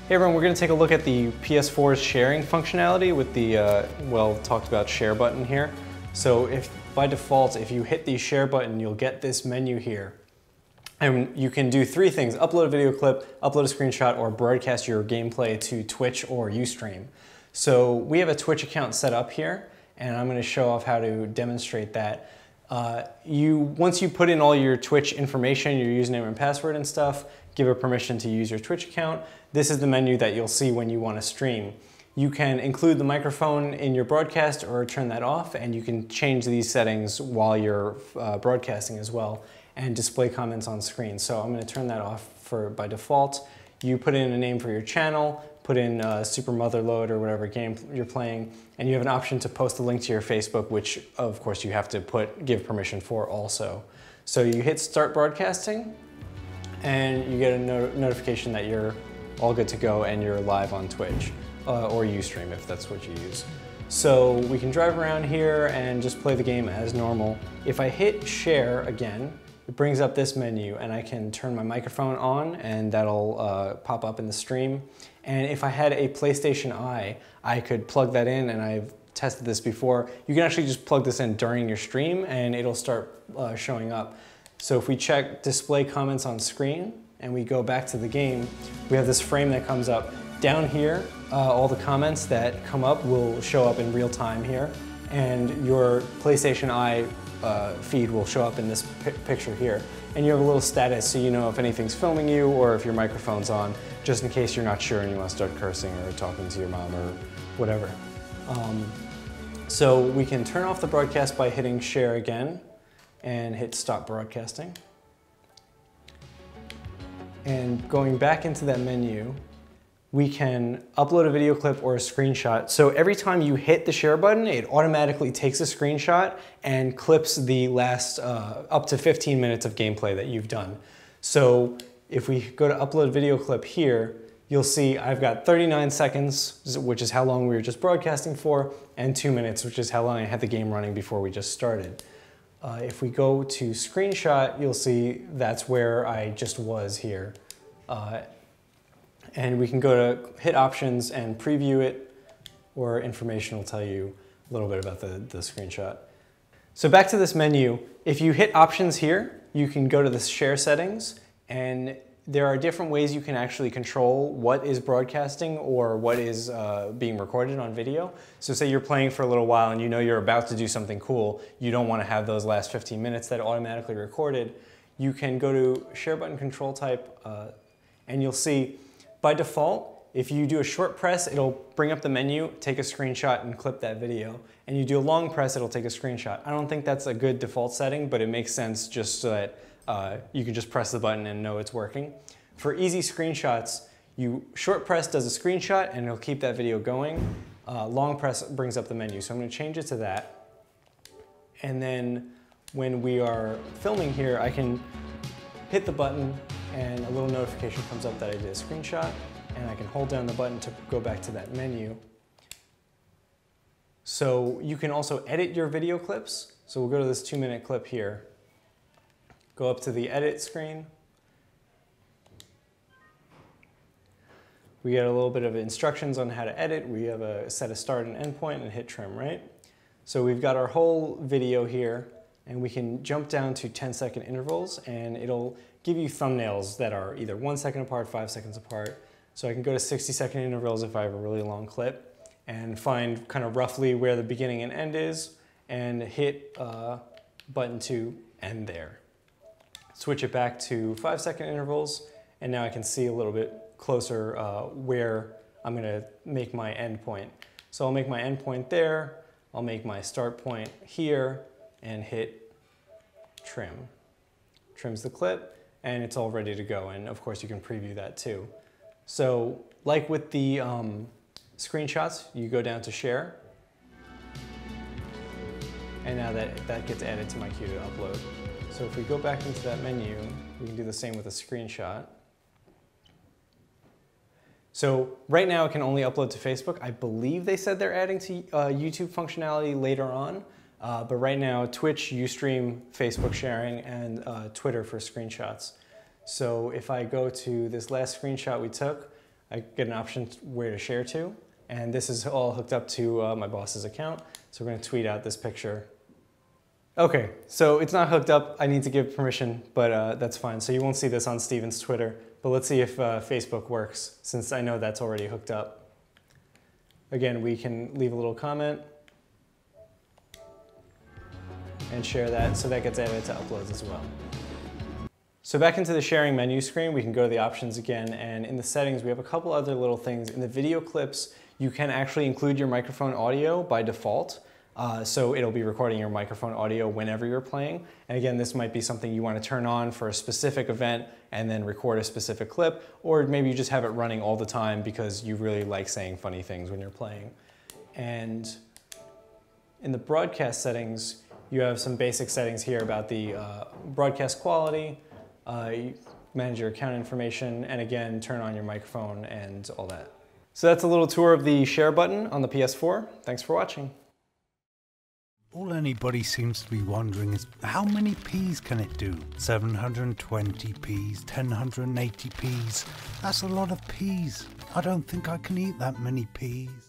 Hey everyone, we're going to take a look at the PS4's sharing functionality with the talked about share button here. So if by default, if you hit the share button, you'll get this menu here. And you can do three things: upload a video clip, upload a screenshot, or broadcast your gameplay to Twitch or Ustream. So we have a Twitch account set up here, and I'm going to show off how to demonstrate that. Once you put in all your Twitch information, your username and password and stuff, give it permission to use your Twitch account, this is the menu that you'll see when you want to stream. You can include the microphone in your broadcast or turn that off, and you can change these settings while you're broadcasting as well, and display comments on screen. So I'm going to turn that off by default. You put in a name for your channel, put in Super Motherload or whatever game you're playing, and you have an option to post a link to your Facebook, which of course you have to give permission for also. So you hit start broadcasting, and you get a notification that you're all good to go and you're live on Twitch or Ustream if that's what you use. So we can drive around here and just play the game as normal. If I hit share again, it brings up this menu, and I can turn my microphone on and that'll pop up in the stream. And if I had a PlayStation Eye, I could plug that in, and I've tested this before. You can actually just plug this in during your stream and it'll start showing up. So if we check display comments on screen and we go back to the game, we have this frame that comes up. Down here, all the comments that come up will show up in real time here, and your PlayStation Eye feed will show up in this picture here. And you have a little status so you know if anything's filming you or if your microphone's on, just in case you're not sure and you want to start cursing or talking to your mom or whatever. So we can turn off the broadcast by hitting share again and hit stop broadcasting. And going back into that menu, we can upload a video clip or a screenshot. So every time you hit the share button, it automatically takes a screenshot and clips the last up to 15 minutes of gameplay that you've done. So if we go to upload video clip here, you'll see I've got 39 seconds, which is how long we were just broadcasting for, and 2 minutes, which is how long I had the game running before we just started. If we go to screenshot, you'll see that's where I just was here. And we can go to hit options and preview it, or information will tell you a little bit about the screenshot. So back to this menu, if you hit options here, you can go to the share settings, and there are different ways you can actually control what is broadcasting or what is being recorded on video. So say you're playing for a little while and you know you're about to do something cool, you don't want to have those last 15 minutes that are automatically recorded, you can go to share button control type, and you'll see by default, if you do a short press, it'll bring up the menu, take a screenshot and clip that video. And you do a long press, it'll take a screenshot. I don't think that's a good default setting, but it makes sense just so that you can just press the button and know it's working. For easy screenshots, short press does a screenshot and it'll keep that video going. Long press brings up the menu. So I'm going to change it to that. And then when we are filming here, I can hit the button and a little notification comes up that I did a screenshot, and I can hold down the button to go back to that menu. So you can also edit your video clips. So we'll go to this 2-minute clip here. Go up to the edit screen. We get a little bit of instructions on how to edit. We have a set a start and end point and hit trim, right? So we've got our whole video here, and we can jump down to 10-second intervals, and it'll give you thumbnails that are either 1 second apart, 5 seconds apart. So I can go to 60-second intervals if I have a really long clip and find kind of roughly where the beginning and end is, and hit button to end there. Switch it back to 5-second intervals, and now I can see a little bit closer where I'm going to make my end point. So I'll make my end point there, I'll make my start point here, and hit trim. Trims the clip, and it's all ready to go. And of course you can preview that too. So like with the screenshots, you go down to share, and now that gets added to my queue to upload. So if we go back into that menu, we can do the same with a screenshot. So right now it can only upload to Facebook. I believe they said they're adding to YouTube functionality later on. But right now, Twitch, Ustream, Facebook sharing, and Twitter for screenshots. So if I go to this last screenshot we took, I get an option where to share to. And this is all hooked up to my boss's account. So we're gonna tweet out this picture. Okay, so it's not hooked up. I need to give permission, but that's fine. So you won't see this on Steven's Twitter, but let's see if Facebook works, since I know that's already hooked up. Again, we can leave a little comment and share that, so that gets added to uploads as well. So back into the sharing menu screen, we can go to the options again, and in the settings, we have a couple other little things. In the video clips, you can actually include your microphone audio by default. So it'll be recording your microphone audio whenever you're playing. And again, this might be something you want to turn on for a specific event and then record a specific clip, or maybe you just have it running all the time because you really like saying funny things when you're playing. And in the broadcast settings, you have some basic settings here about the broadcast quality, you manage your account information, and again, turn on your microphone and all that. So that's a little tour of the share button on the PS4. Thanks for watching. All anybody seems to be wondering is, how many Ps can it do? 720 Ps, 1080 Ps. That's a lot of Ps. I don't think I can eat that many Ps.